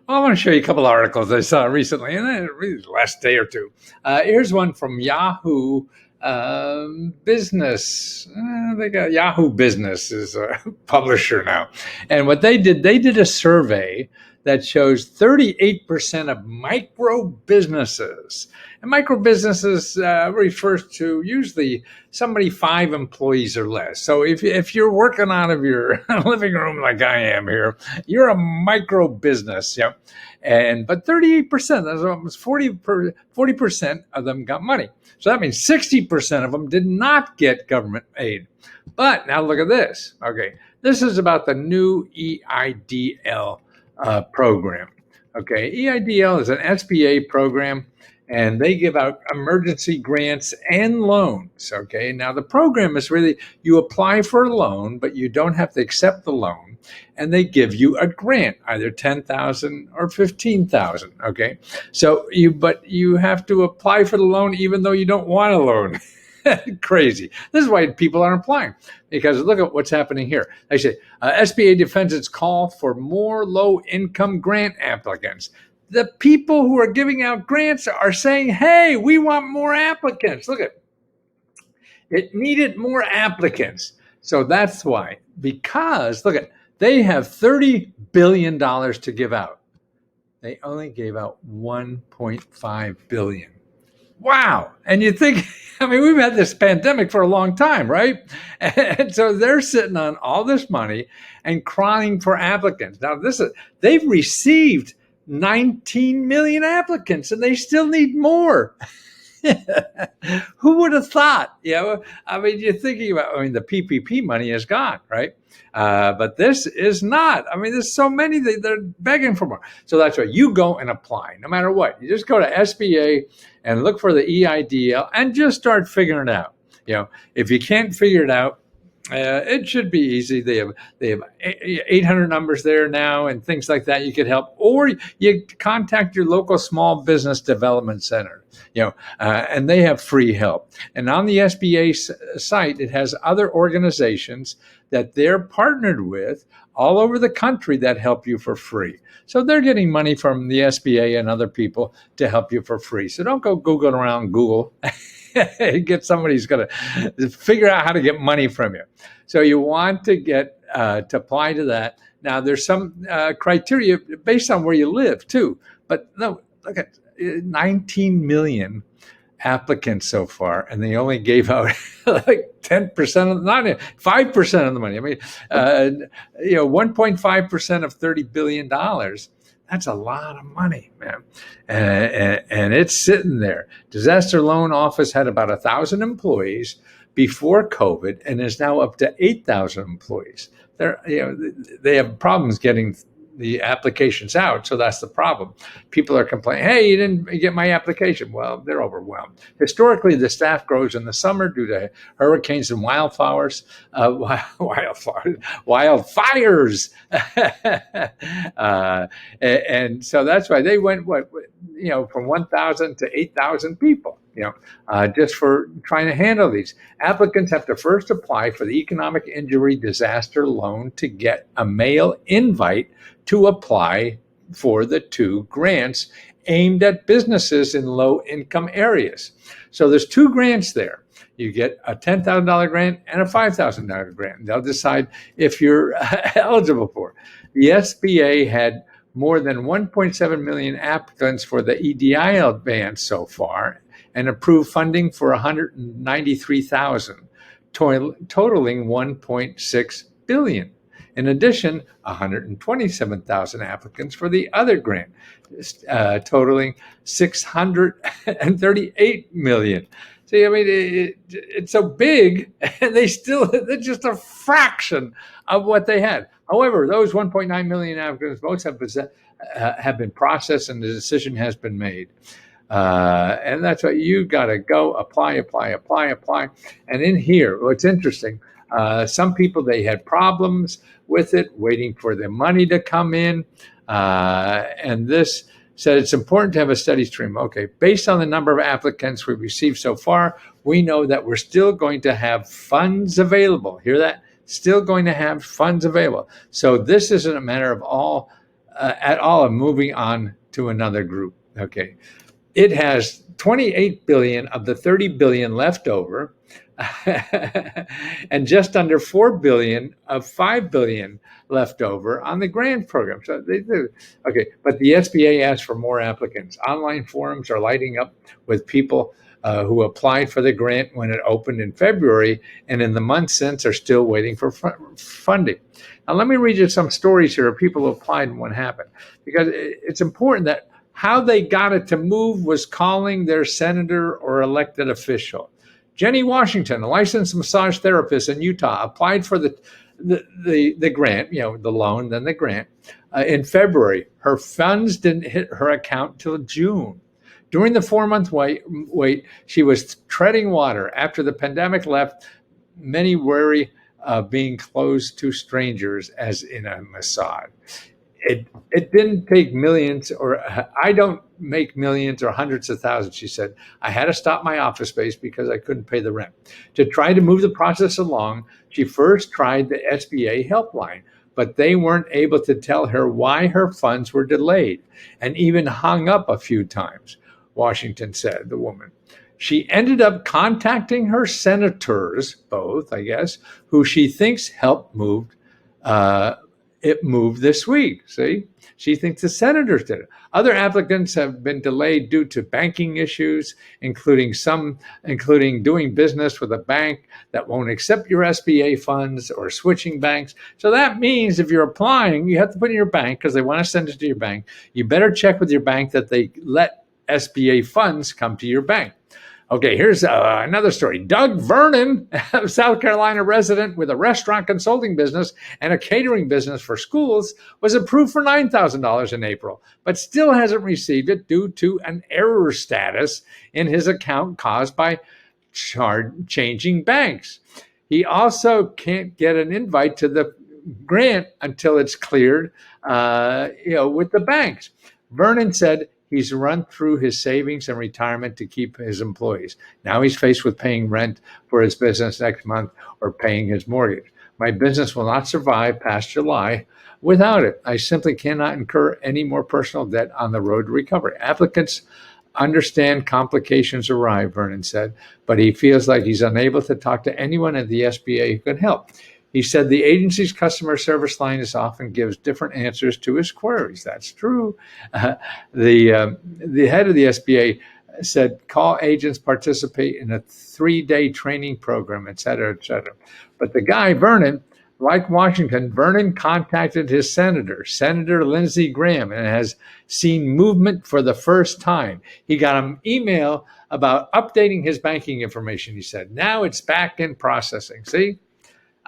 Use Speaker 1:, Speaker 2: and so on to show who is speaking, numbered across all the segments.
Speaker 1: Well, I want to show you a couple articles I saw recently, and then really the last day or two. Here's one from Yahoo Business. They got Yahoo Business is a publisher now, and what they did a survey that shows 38% of micro businesses. And micro businesses refers to usually somebody 5 employees or less. So if you're working out of your living room like I am here, you're a micro business. Yeah. But 38%, that's almost 40% of them got money. So that means 60% of them did not get government aid. But now look at this. Okay, this is about the new EIDL program. Okay, EIDL is an SBA program, and they give out emergency grants and loans. Okay, now the program is really, you apply for a loan, but you don't have to accept the loan, and they give you a grant, either $10,000 or $15,000. Okay, but you have to apply for the loan even though you don't want a loan. Crazy. This is why people aren't applying, because look at what's happening here. They say SBA defends its call for more low-income grant applicants. The people who are giving out grants are saying, hey, we want more applicants. Look at it, needed more applicants. So that's why, because look at, they have $30 billion to give out. They only gave out $1.5 billion. Wow. And you think, I mean, we've had this pandemic for a long time, right? And so they're sitting on all this money and crying for applicants. Now, they've received 19 million applicants and they still need more. Who would have thought? I mean, you're thinking about, the PPP money is gone, right? But this is not. I mean, there's so many that they're begging for more. So that's why you go and apply, no matter what. You just go to SBA and look for the EIDL and just start figuring it out. If you can't figure it out, it should be easy. They have 800 numbers there now and things like that. You could help, or you contact your local small business development center. And they have free help. And on the SBA site, it has other organizations that they're partnered with all over the country that help you for free. So they're getting money from the SBA and other people to help you for free. So don't go Googling around Google. Get somebody who's going to figure out how to get money from you. So you want to get to apply to that. Now, there's some criteria based on where you live, too. But no, look at 19 million applicants so far, and they only gave out like 10% of, not 5% of the money. I mean, 1.5% of $30 billion. That's a lot of money, man. And it's sitting there. Disaster Loan Office had about 1,000 employees before COVID and is now up to 8,000 employees. They have problems getting the applications out, so that's the problem. People are complaining, hey, you didn't get my application. Well, they're overwhelmed. Historically, the staff grows in the summer due to hurricanes and wildfires. And so that's why they went, from 1,000 to 8,000 people, just for trying to handle these. Applicants have to first apply for the economic injury disaster loan to get a mail invite to apply for the 2 grants aimed at businesses in low-income areas. So there's 2 grants there. You get a $10,000 grant and a $5,000 grant. They'll decide if you're eligible for it. The SBA had more than 1.7 million applicants for the EIDL advance so far and approved funding for 193,000, totaling 1.6 billion. In addition, 127,000 applicants for the other grant, totaling 638 million. See, I mean, it's so big, and they're just a fraction of what they had. However, those 1.9 million applicants, most have been processed, and the decision has been made. And that's why you got to go apply. And in here, what's interesting, some people, they had problems with it, waiting for their money to come in. And this said it's important to have a steady stream. Okay, based on the number of applicants we've received so far, we know that we're still going to have funds available. Hear that? Still going to have funds available. So this isn't a matter of all at all of moving on to another group. Okay. It has 28 billion of the 30 billion left over, and just under 4 billion of 5 billion left over on the grant program. So they do. Okay, but the SBA asked for more applicants. Online forums are lighting up with people who applied for the grant when it opened in February, and in the months since are still waiting for funding. Now, let me read you some stories here of people who applied and what happened, because it's important that how they got it to move was calling their senator or elected official. Jenny Washington, a licensed massage therapist in Utah, applied for the grant, the loan, then the grant, in February. Her funds didn't hit her account till June. During the 4-month wait, she was treading water. After the pandemic left, many worry of being closed to strangers, as in a massage. It didn't take millions, or I don't make millions or hundreds of thousands, she said. I had to stop my office space because I couldn't pay the rent. To try to move the process along, she first tried the SBA helpline, but they weren't able to tell her why her funds were delayed, and even hung up a few times, Washington said, the woman. She ended up contacting her senators, both, I guess, who she thinks helped move it moved this week. See, she thinks the senators did it. Other applicants have been delayed due to banking issues, including doing business with a bank that won't accept your SBA funds, or switching banks. So that means if you're applying, you have to put in your bank because they want to send it to your bank. You better check with your bank that they let SBA funds come to your bank. Okay, here's another story. Doug Vernon, a South Carolina resident with a restaurant consulting business and a catering business for schools, was approved for $9,000 in April, but still hasn't received it due to an error status in his account caused by changing banks. He also can't get an invite to the grant until it's cleared, with the banks. Vernon said he's run through his savings and retirement to keep his employees. Now he's faced with paying rent for his business next month or paying his mortgage. My business will not survive past July without it. I simply cannot incur any more personal debt on the road to recovery. Applicants understand complications arrive, Vernon said, but he feels like he's unable to talk to anyone at the SBA who can help. He said the agency's customer service line often gives different answers to his queries. That's true. The head of the SBA said call agents participate in a 3-day training program, et cetera, et cetera. But the guy, Vernon, like Washington, Vernon contacted his Senator Lindsey Graham, and has seen movement for the first time. He got an email about updating his banking information, he said. Now it's back in processing. See?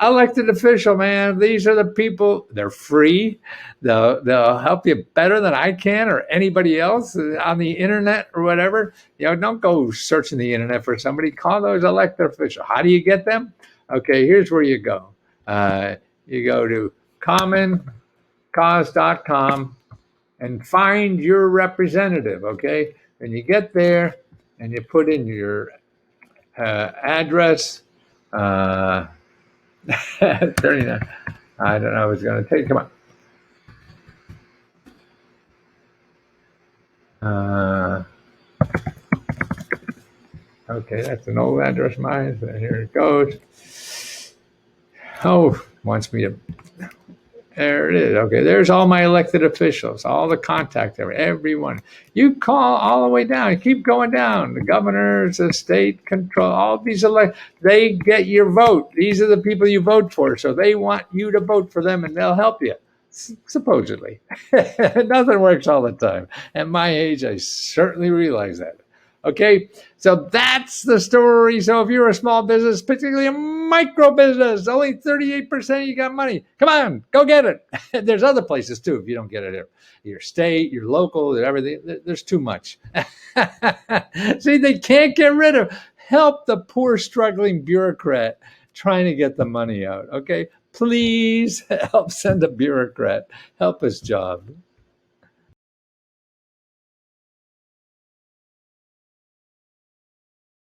Speaker 1: Elected official, man. These are the people. They're free. They'll help you better than I can or anybody else on the internet or whatever. Don't go searching the internet for somebody. Call those elected officials. How do you get them? Okay, here's where you go. You go to commoncause.com and find your representative. Okay, and you get there and you put in your address. 39. I don't know. I was going to take. Come on. Okay, that's an old address of mine. So here it goes. Oh, wants me to. There it is. Okay, there's all my elected officials, all the contact, everyone. You call all the way down. Keep going down. The governors, the state control, all these they get your vote. These are the people you vote for, so they want you to vote for them, and they'll help you. Supposedly. Nothing works all the time. At my age, I certainly realize that. Okay, so that's the story. So if you're a small business, particularly a micro business, only 38% you got money. Come on, go get it. There's other places too if you don't get it here. Your state, your local, everything. There's too much. See, they can't get rid of. Help the poor struggling bureaucrat trying to get the money out. Okay, please help send a bureaucrat. Help his job.